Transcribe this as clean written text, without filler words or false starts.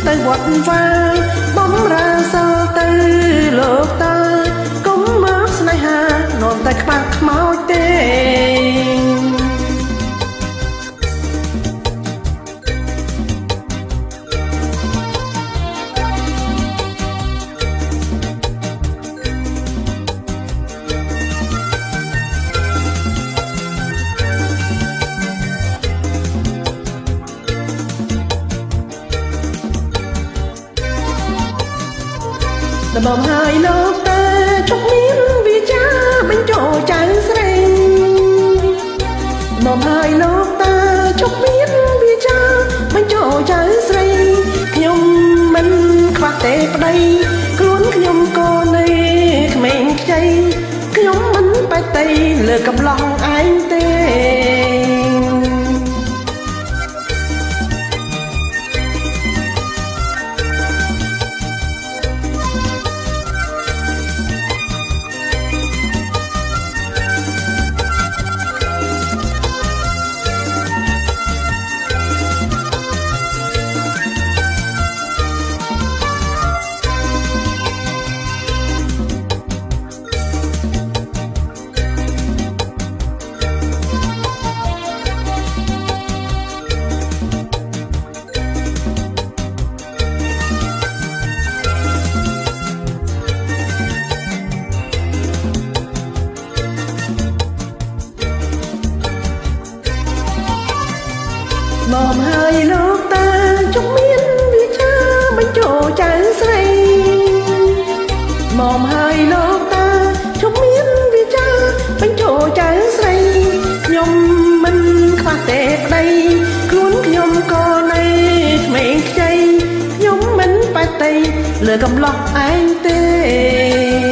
ទៅវត្តវាបំរើសិលទៅលោកតើកុំមកស្នេហានាំតែខ្វះខ្មោចទេដំបងហើយលោកតើជុកមានវាចាបញ្ចូលចៅស្រីដំបងហើយលោកតើជុកមានវាចាបញ្ចូលចៅស្រីខ្ញុំមិនខ្វះទេប្តីខ្លួនខ្ញុំក៏នៅក្មេងខ្ចីខ្ញុំមិនបែកតីលើកំឡោះឯងទេមកហើយលោកតើជុកមានវាចាបញ្ចូលចៅស្រីមកហើយលោកតើជុកមានវាចាបញ្ចូលចៅស្រីខ្ញុំមិនខ្វះទេប្តីខ្លួនខ្ញុំក៏នៅក្មេងខ្ចីខ្ញុំមិនបែកតីលើកំឡោះឯងទេ